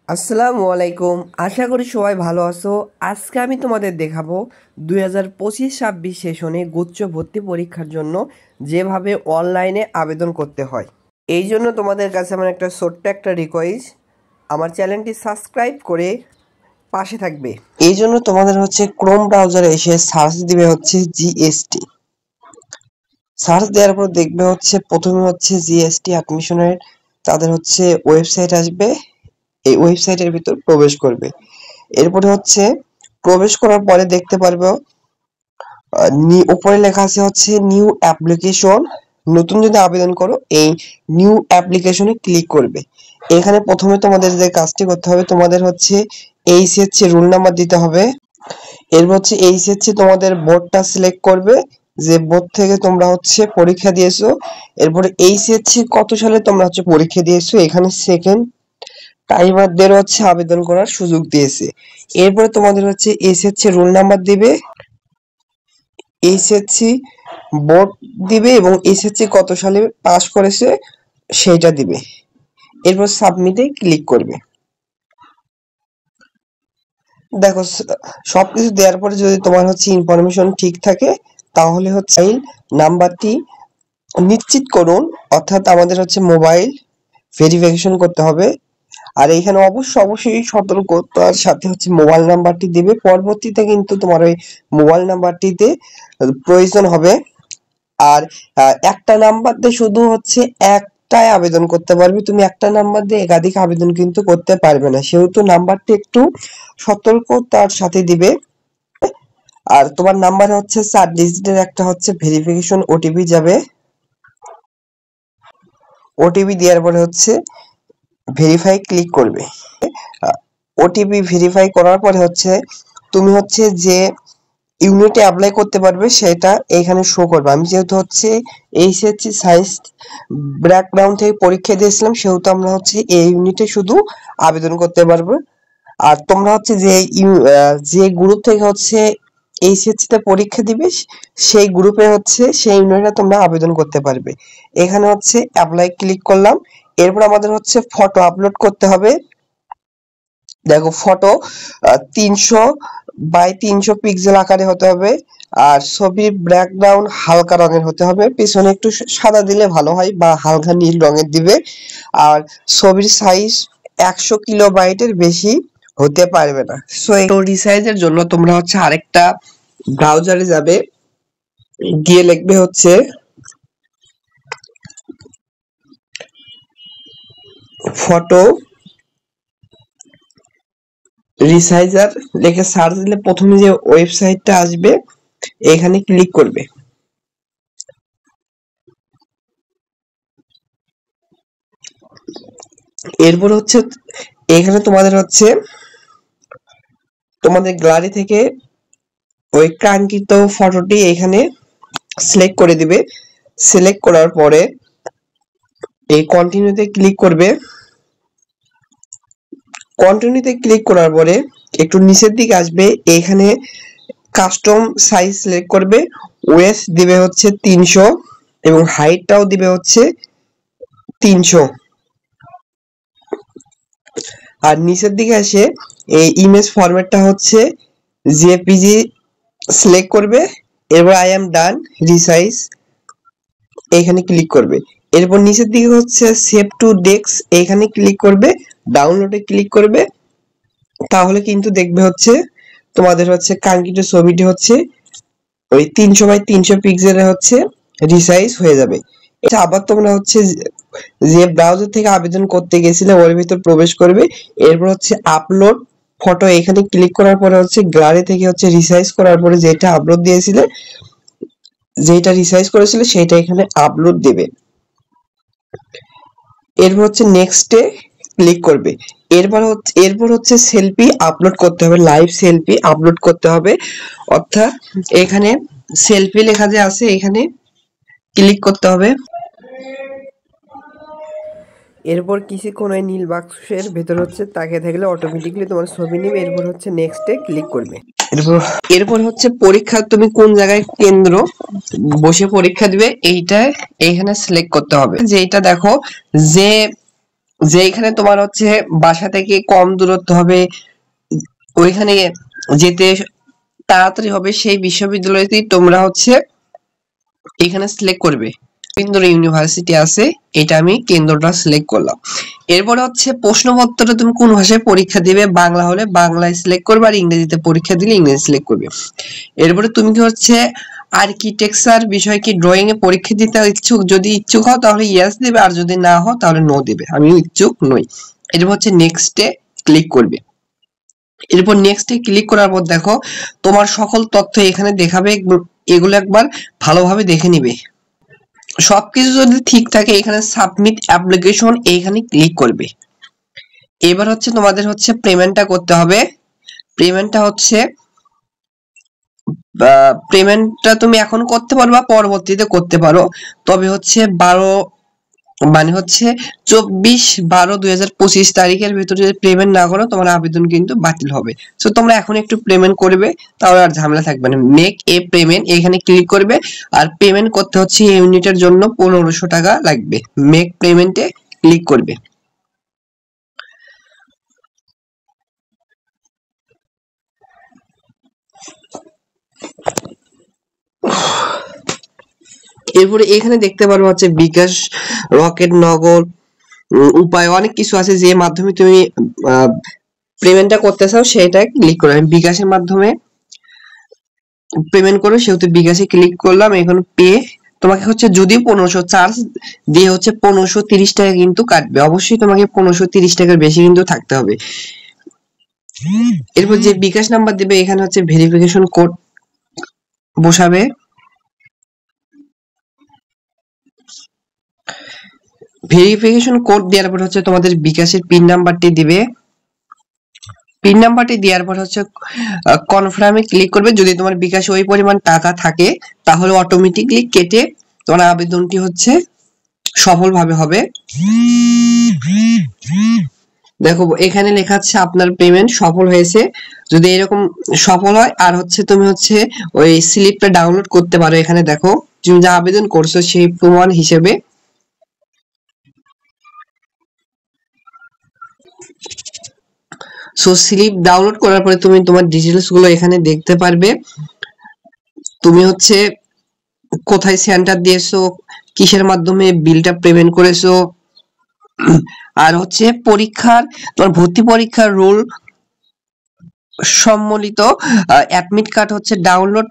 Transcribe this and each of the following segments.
আসসালামু আলাইকুম। আশা করি সবাই ভালো আছো। আজকে আমি তোমাদের দেখাবো 2025-26 সেশনে গুচ্ছ ভর্তি পরীক্ষার জন্য যেভাবে অনলাইনে আবেদন করতে হয়। এই জন্য তোমাদের কাছে আমার একটা ছোট্ট একটা রিকোয়েস্ট, আমার চ্যানেলটি সাবস্ক্রাইব করে পাশে থাকবে। এই জন্য তোমাদের ক্রোম ব্রাউজারে এসে সার্চ দিবে জিএসটি। সার্চ দেওয়ার পর দেখবে প্রথমে জিএসটি অ্যাডমিশনের তাদের ওয়েবসাইট আসবে। এই ওয়েবসাইটের ভিতর প্রবেশ করবে। এরপরে প্রবেশ করার পরে দেখতে পারবে উপরে লেখা আছে নিউ অ্যাপ্লিকেশন। নতুন যদি আবেদন করো এই নিউ অ্যাপ্লিকেশনে ক্লিক করবে। এখানে প্রথমে তোমাদের যে কাজটি করতে হবে, তোমাদের এইচএসসি রোল নাম্বার দিতে হবে। এরপর এইচএসসি তোমাদের বোর্ডটা সিলেক্ট করবে, যে বোর্ড থেকে তোমরা পরীক্ষা দিয়েছো। এরপরে এইচএসসি কত সালে তোমরা পরীক্ষা দিয়েছো, এখানে সেকেন্ড টাইমারদের আবেদন করার সুযোগ দিয়েছে। এরপরে তোমাদের এসএসসি রোল নাম্বার দিবে, এইচএসসি বোর্ড দিবে এবং এসএসসি কত সালে পাস করেছে সেটা দিবে। এরপর সাবমিটে ক্লিক করবে। দেখো সবকিছু দেওয়ার পরে যদি তোমার ইনফরমেশন ঠিক থাকে তাহলে ফাইল নাম্বারটি নিশ্চিত করুন, অর্থাৎ আমাদের মোবাইল ভেরিফিকেশন করতে হবে। আর এখানে অবশ্যই সতর্কতার সাথে মোবাইল নাম্বারটি দিবে। পরবর্তীতে কিন্তু তোমার ওই মোবাইল নাম্বারটিতে প্রয়োজন হবে। আর একটা নাম্বার দিয়ে শুধু একটাই আবেদন করতে পারবে, তুমি একটা নাম্বার দিয়ে একাধিক আবেদন কিন্তু করতে পারবে না, সেহেতু নাম্বারটি একটু সতর্কতার সাথে দিবে। আর তোমার নাম্বারে 4 ডিজিটের একটা ভেরিফিকেশন ওটিপি যাবে। ওটিপি দেওয়ার পরে ভেরিফাই ক্লিক করবে। ওটিপি ভেরিফাই করার পরে তুমি যে ইউনিটে অ্যাপ্লাই করতে পারবে সেটা এখানে শো করবে। আমি যেহেতু এইচএসসি সায়েন্স ব্যাকগ্রাউন্ড থেকে পরীক্ষা দিয়েছিলাম, সেহেতু আমরা এই ইউনিটে শুধু আবেদন করতে পারবো। আর তোমরা যে গ্রুপ থেকে এইচএসসি তে পরীক্ষা দিবে সেই গ্রুপে সেই ইউনিটে তোমরা আবেদন করতে পারবে। এখানে অ্যাপ্লাই ক্লিক করলাম। এরপর আমাদের ফটো আপলোড করতে হবে। দেখো ফটো 300 বাই 300 পিক্সেল আকারে হতে হবে। আর ছবির ব্যাকগ্রাউন্ড হালকা রঙের হতে হবে, পিছনে একটু সাদা দিলে ভালো হয় বা হালকা নীল রঙের দিবে। আর ছবির সাইজ 100 কিলোবাইটের বেশি হতে পারবে না। সো এই রিসাইজের জন্য তোমরা আরেকটা ব্রাউজারে যাবে, গিয়ে লিখবে ফটো রিসাইজার লিখে সার্চ দিলে প্রথমে যে ওয়েবসাইটটা আসবে এখানে ক্লিক করবে। এরপর এখানে তোমাদের তোমাদের গ্যালারি থেকে ওই কাঙ্ক্ষিত ফটোটি এখানে সিলেক্ট করে দিবে। সিলেক্ট করার পরে এই কন্টিনিউতে ক্লিক করবে। কন্টিনিউতে ক্লিক করার পরে একটু নিচের দিকে আসবে, এখানে কাস্টম সাইজ সিলেক্ট করবে। ওয়েস্ট দিবে 300 এবং হাইটটাও দিবে 300। আর নিচের দিকে এসে এই ইমেজ ফরম্যাটটা জেপিজি সিলেক্ট করবে। এরপর আই এম ডান রিসাইজ এখানে ক্লিক করবে। এরপর নিচের দিকে সেভ টু ডেস্ক এখানে ক্লিক করবে, ডাউনলোডে ক্লিক করবে। তাহলে কিন্তু দেখবে তোমাদের কাঙ্ক্ষিত ছবিটি ওই 300 বাই 300 পিক্সেলে রিসাইজ হয়ে যাবে। এটা আবার তোমরা যে ব্রাউজার থেকে আবেদন করতে গেছিলে ওর ভিতর প্রবেশ করবে। এরপর আপলোড ফটো এখানে ক্লিক করার পরে গ্যালারি থেকে রিসাইজ করার পরে যেটা আপলোড দিয়েছিলে, যেটা রিসাইজ করেছিলে সেটা এখানে আপলোড দেবে। এরপর নেক্সটে ক্লিক করবে। এরপর সেলফি আপলোড করতে হবে, লাইভ সেলফি আপলোড করতে হবে। অর্থাৎ এখানে সেলফি লেখা যে আছে এখানে ক্লিক করতে হবে। এরপর কিছুক্ষণ ওই নীল বাক্সের ভেতর তাকিয়ে থাকলে অটোমেটিকলি তোমার ছবি নেবে। এরপর নেক্সটে ক্লিক করবে। এরপর পরীক্ষা তুমি কোন জায়গায় কেন্দ্র বসে পরীক্ষা দিবে এইটা এখানে সিলেক্ট করতে হবে। যে এটা দেখো যে যে এখানে তোমার হচ্ছে বাসা থেকে কম দূরত্ব হবে, ওইখানে যেতে তাড়াতাড়ি হবে, সেই বিশ্ববিদ্যালয়তেই তোমরা হচ্ছে এখানে সিলেক্ট করবে। রবীন্দ্র ইউনিভার্সিটি আছে, এটা আমি কেন্দ্রটা সিলেক্ট করলাম। এরপরে হচ্ছে প্রশ্নপত্রে তুমি কোন ভাষায় পরীক্ষা দিবে, বাংলা হলে বাংলায় সিলেক্ট করবে, আর ইংরেজিতে পরীক্ষা দিলে ইংরেজি সিলেক্ট করবে। এরপরে তুমি কি হচ্ছে আর্কিটেকচার বিষয় কি ড্রয়িং এ পরীক্ষা দিতে ইচ্ছুক, যদি ইচ্ছুক হও তাহলে ইয়েস দিবে, আর যদি না হও তাহলে নো দিবে। আমিও ইচ্ছুক নই। এরপর হচ্ছে নেক্সটে ক্লিক করবে। এরপর নেক্সটে ক্লিক করার পর দেখো তোমার সকল তথ্য এখানে দেখাবে, এগুলো একবার ভালোভাবে দেখে নিবে। সবকিছু যদি ঠিক থাকে এখানে সাবমিট অ্যাপ্লিকেশন এইখানে ক্লিক করবে। এবার হচ্ছে তোমাদের হচ্ছে পেমেন্টটা করতে হবে। পেমেন্টটা হচ্ছে পেমেন্টটা তুমি এখন করতে পারো বা পরবর্তীতে করতে পারো, তবে হচ্ছে 24/12/2025 তারিখের ভিতরে যদি পেমেন্ট না করো তোমার আবেদন কিন্তু বাতিল হবে। সো তোমরা এখন একটু পেমেন্ট করবে, তাহলে আর ঝামেলা থাকবে না। মেক এ পেমেন্ট এখানে ক্লিক করবে, আর পেমেন্ট করতে হচ্ছে এই ইউনিটের জন্য 1500 টাকা লাগবে। মেক পেমেন্টে ক্লিক করবে। এরপরে এখানে দেখতে পারবো হচ্ছে বিকাশ, রকেট, নগদ, উপায় অনেক কিছু আছে, যে মাধ্যমে তুমি পেমেন্টটা করতে চাও সেটা ক্লিক করো। আমি বিকাশের মাধ্যমে পেমেন্ট করো, সেহেতু বিকাশে ক্লিক করলাম। এখন পে, তোমাকে হচ্ছে যদি 1500 চার্জ দিয়ে হচ্ছে 1530 টাকা কিন্তু কাটবে, অবশ্যই তোমাকে 1530 টাকার বেশি কিন্তু থাকতে হবে। এরপর যে বিকাশ নাম্বার দিবে এখানে হচ্ছে ভেরিফিকেশন কোড বসাবে। ভেরিফিকেশন কোড দেওয়ার পর হচ্ছে তোমাদের বিকাশের পিন নাম্বারটি দিবে। পিন নাম্বারটি দেওয়ার পর হচ্ছে কনফার্মে ক্লিক করবে। যদি তোমার বিকাশে ওই পরিমাণ টাকা থাকে তাহলে অটোমেটিকলি কেটে তোমার আবেদনটি হচ্ছে সফলভাবে হবে। দেখো এখানে লেখা আছে আপনার পেমেন্ট সফল হয়েছে। যদি এরকম সফল হয় আর হচ্ছে তুমি হচ্ছে ওই স্লিপটা ডাউনলোড করতে পারো। এখানে দেখো তুমি যা আবেদন করছো সেই প্রমাণ হিসেবে। সো স্লিপ ডাউনলোড করার পরে তুমি তোমার ডিটেলস গুলো এখানে দেখতে পারবে। তুমি হচ্ছে কোথায় সেন্টার দিয়েছো, কিসের মাধ্যমে বিলটা পেমেন্ট করেছো, আর হচ্ছে পরীক্ষার তোমার ভর্তি পরীক্ষার রুল সম্মিলিত অ্যাডমিট কার্ড হচ্ছে ডাউনলোড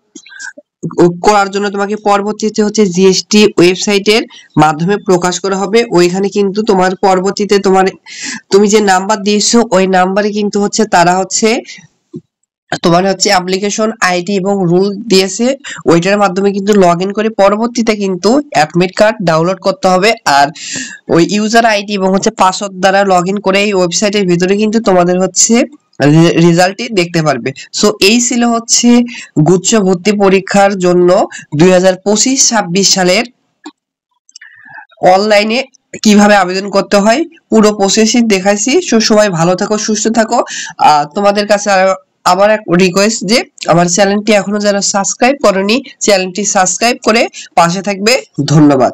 করার জন্য তোমাকে পরবর্তীতে হচ্ছে জিএসটি ওয়েবসাইটের মাধ্যমে প্রকাশ করা হবে। ওইখানে কিন্তু তোমার পরবর্তীতে তোমার তুমি যে নাম্বার দিয়েছো ওই নাম্বারে কিন্তু হচ্ছে তারা হচ্ছে তোমার হচ্ছে অ্যাপ্লিকেশন আইডি এবং রুল দিয়েছে, ওইটার মাধ্যমে কিন্তু লগ ইন করে পরবর্তীতে কিন্তু অ্যাডমিট কার্ড ডাউনলোড করতে হবে। আর ওই ইউজার আইডি এবং হচ্ছে পাসওয়ার্ড দ্বারা লগ ইন করে এই ওয়েবসাইটের ভিতরে কিন্তু তোমাদের হচ্ছে রেজাল্টটি দেখতে পারবে। সো এই ছিল হচ্ছে গুচ্ছ ভর্তি পরীক্ষার জন্য 2025-26 সালের অনলাইনে কিভাবে আবেদন করতে হয় পুরো প্রসেসই দেখাইছি। সবাই ভালো থাকো, সুস্থ থাকো। তোমাদের কাছে আবার এক রিকোয়েস্ট যে আমার চ্যানেলটি এখনো যারা সাবস্ক্রাইব করোনি চ্যানেলটি সাবস্ক্রাইব করে পাশে থাকবে। ধন্যবাদ।